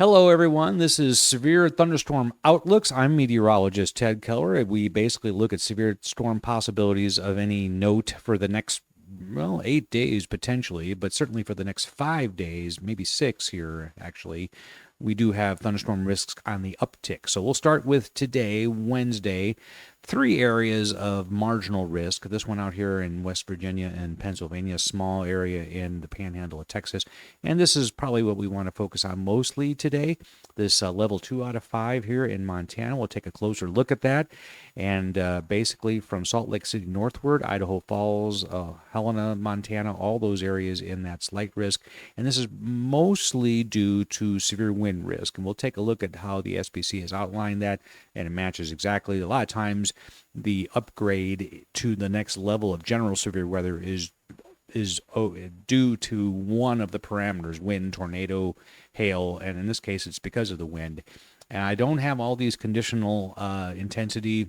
Hello, everyone. This is Severe Thunderstorm Outlooks. I'm meteorologist Ted Keller. We basically look at severe storm possibilities of any note for the next, 8 days potentially, but certainly for the next 5 days, maybe six here, actually. We do have thunderstorm risks on the uptick. So we'll start with today, Wednesday. Three areas of marginal risk. This one out here in West Virginia and Pennsylvania, small area in the panhandle of Texas. And this is probably what we want to focus on mostly today. This level 2 out of 5 here in Montana. We'll take a closer look at that. And basically from Salt Lake City northward, Idaho Falls, Helena, Montana, all those areas in that slight risk. And this is mostly due to severe wind risk. And we'll take a look at how the SPC has outlined that, and it matches exactly. A lot of times the upgrade to the next level of general severe weather is due to one of the parameters: wind, tornado, hail, and in this case it's because of the wind. And I don't have all these conditional intensity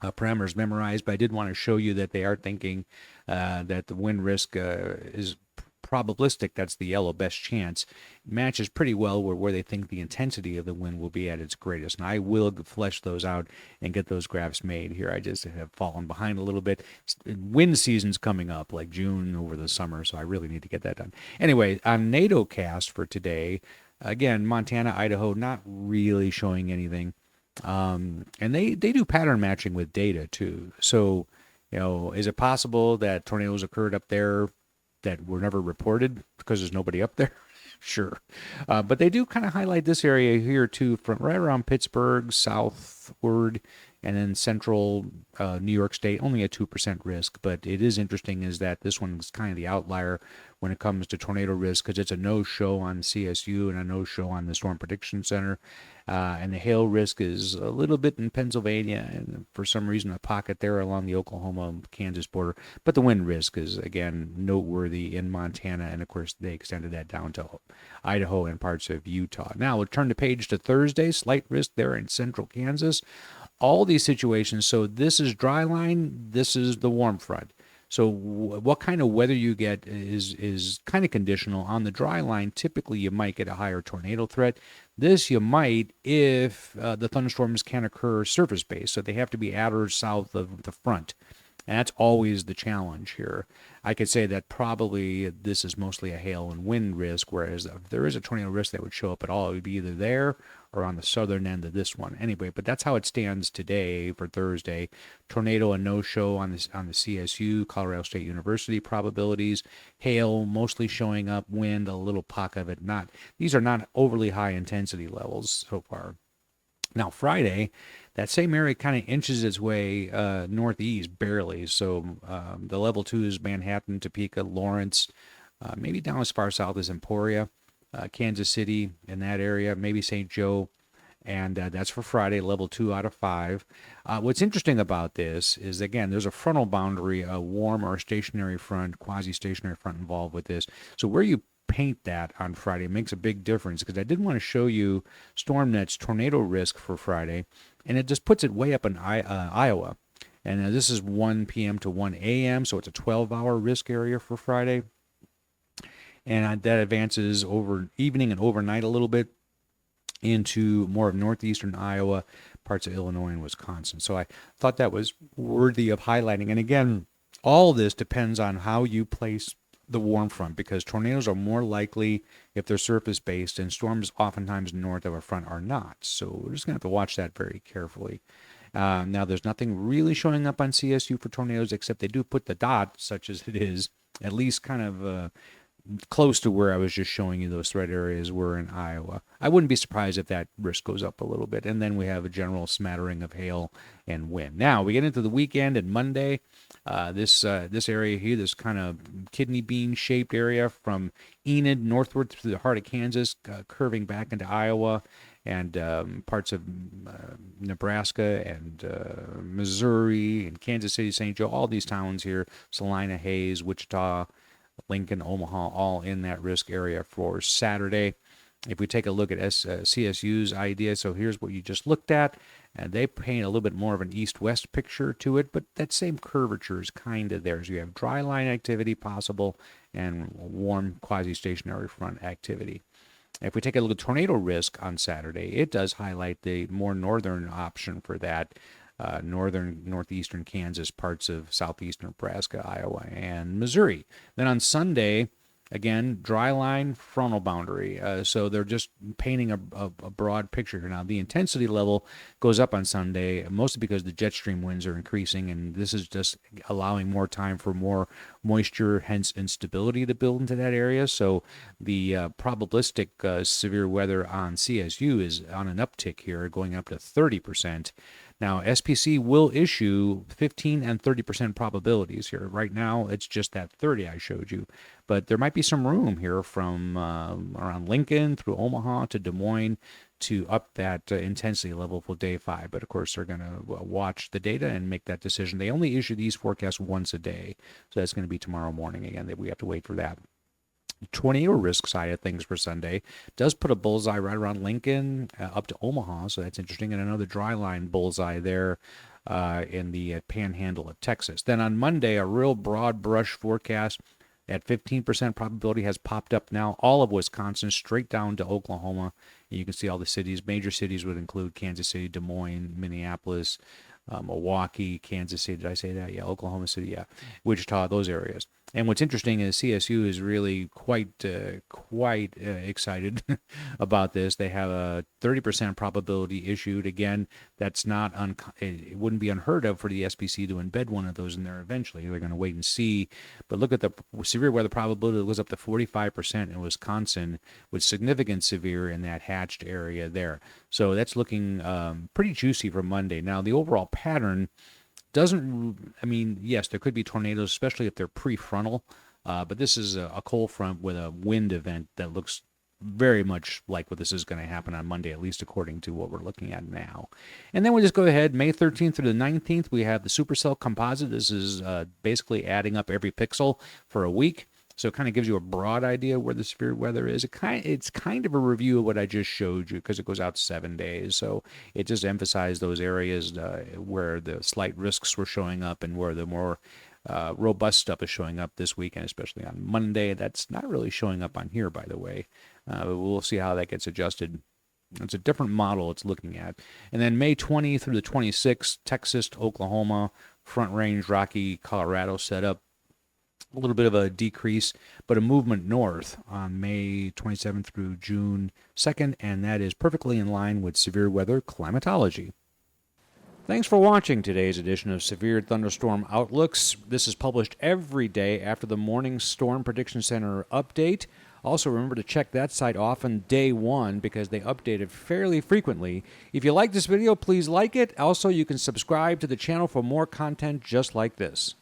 parameters memorized, but I did want to show you that they are thinking that the wind risk is probabilistic. That's the yellow best chance. Matches pretty well where they think the intensity of the wind will be at its greatest. And I will flesh those out and get those graphs made here. I just have fallen behind a little bit. Wind season's coming up, like June over the summer, so I really need to get that done. Anyway, on NATOcast for today, again, Montana, Idaho, not really showing anything. And they do pattern matching with data too. So, is it possible that tornadoes occurred up there that were never reported because there's nobody up there? Sure. But they do kind of highlight this area here too, from right around Pittsburgh, southward, and then central New York State, only a 2% risk. But it is interesting is that this one is kind of the outlier when it comes to tornado risk, because it's a no-show on CSU and a no-show on the Storm Prediction Center. And the hail risk is a little bit in Pennsylvania, and for some reason a pocket there along the Oklahoma-Kansas border. But the wind risk is, again, noteworthy in Montana, and of course they extended that down to Idaho and parts of Utah. Now we'll turn the page to Thursday. Slight risk there in central Kansas. All these situations, so this is dry line, this is the warm front. So what kind of weather you get is kind of conditional. On the dry line, typically you might get a higher tornado threat. This you might if the thunderstorms can occur surface-based, so they have to be at or south of the front. And that's always the challenge here. I could say that probably this is mostly a hail and wind risk, whereas if there is a tornado risk that would show up at all, it would be either there or on the southern end of this one. Anyway, but that's how it stands today for Thursday. Tornado and no-show on the CSU, Colorado State University probabilities. Hail mostly showing up, wind a little pocket of it. These are not overly high intensity levels so far. Now Friday, that same area kind of inches its way northeast barely. So the level 2 is Manhattan, Topeka, Lawrence, maybe down as far south as Emporia, Kansas City in that area, maybe St. Joe. And that's for Friday, level 2 out of 5. What's interesting about this is, again, there's a frontal boundary, a warm or stationary front, quasi-stationary front involved with this. So where you paint that on Friday makes a big difference, because I did want to show you StormNet's tornado risk for Friday, and it just puts it way up in Iowa. And this is 1 p.m. to 1 a.m., so it's a 12-hour risk area for Friday. And that advances over evening and overnight a little bit into more of northeastern Iowa, parts of Illinois and Wisconsin. So I thought that was worthy of highlighting. And again, all this depends on how you place the warm front, because tornadoes are more likely if they're surface-based, and storms oftentimes north of a front are not. So we're just going to have to watch that very carefully. Now, there's nothing really showing up on CSU for tornadoes, except they do put the dot, such as it is, at least kind of close to where I was just showing you those threat areas were in Iowa. I wouldn't be surprised if that risk goes up a little bit. And then we have a general smattering of hail and wind. Now, we get into the weekend and Monday. This area here, this kind of kidney bean shaped area from Enid northward through the heart of Kansas, curving back into Iowa and parts of Nebraska and Missouri and Kansas City, St. Joe, all these towns here, Salina, Hayes, Wichita, Lincoln, Omaha, all in that risk area for Saturday. If we take a look at CSU's idea, so here's what you just looked at, and they paint a little bit more of an east-west picture to it, but that same curvature is kind of there. So you have dry line activity possible and warm quasi-stationary front activity. If we take a look at tornado risk on Saturday, it does highlight the more northern option for that. Northeastern Kansas, parts of southeastern Nebraska, Iowa, and Missouri. Then on Sunday, again, dry line, frontal boundary. So they're just painting a broad picture here. Now, the intensity level goes up on Sunday, mostly because the jet stream winds are increasing, and this is just allowing more time for more moisture, hence instability to build into that area. So the probabilistic severe weather on CSU is on an uptick here, going up to 30%. Now, SPC will issue 15 and 30% probabilities here. Right now, it's just that 30 I showed you. But there might be some room here from around Lincoln through Omaha to Des Moines to up that intensity level for day 5. But, of course, they're going to watch the data and make that decision. They only issue these forecasts once a day. So that's going to be tomorrow morning. Again, we have to wait for that. Tornado risk side of things for Sunday does put a bullseye right around Lincoln up to Omaha, so that's interesting, and another dry line bullseye there in the panhandle of Texas. Then on Monday, a real broad brush forecast at 15% probability has popped up now, all of Wisconsin straight down to Oklahoma. And you can see all the cities. Major cities would include Kansas City, Des Moines, Minneapolis, Milwaukee, Kansas City. Did I say that? Yeah, Oklahoma City, yeah. Wichita, those areas. And what's interesting is CSU is really quite excited about this. They have a 30% probability issued. Again, that's not it wouldn't be unheard of for the SPC to embed one of those in there eventually. They're going to wait and see. But look at the severe weather probability. It goes up to 45% in Wisconsin, with significant severe in that hatched area there. So that's looking pretty juicy for Monday. Now, the overall pattern yes, there could be tornadoes, especially if they're prefrontal, but this is a cold front with a wind event that looks very much like what this is going to happen on Monday, at least according to what we're looking at now. And then we'll just go ahead, May 13th through the 19th, we have the supercell composite. This is basically adding up every pixel for a week. So it kind of gives you a broad idea where the severe weather is. It's kind of a review of what I just showed you because it goes out 7 days. So it just emphasized those areas where the slight risks were showing up and where the more robust stuff is showing up this weekend, especially on Monday. That's not really showing up on here, by the way. But we'll see how that gets adjusted. It's a different model it's looking at. And then May 20 through the 26th, Texas to Oklahoma, Front Range, Rocky, Colorado setup. A little bit of a decrease, but a movement north on May 27th through June 2nd, and that is perfectly in line with severe weather climatology. Thanks for watching today's edition of Severe Thunderstorm Outlooks. This is published every day after the morning Storm Prediction Center update. Also, remember to check that site off on day 1 because they update it fairly frequently. If you like this video, please like it. Also, you can subscribe to the channel for more content just like this.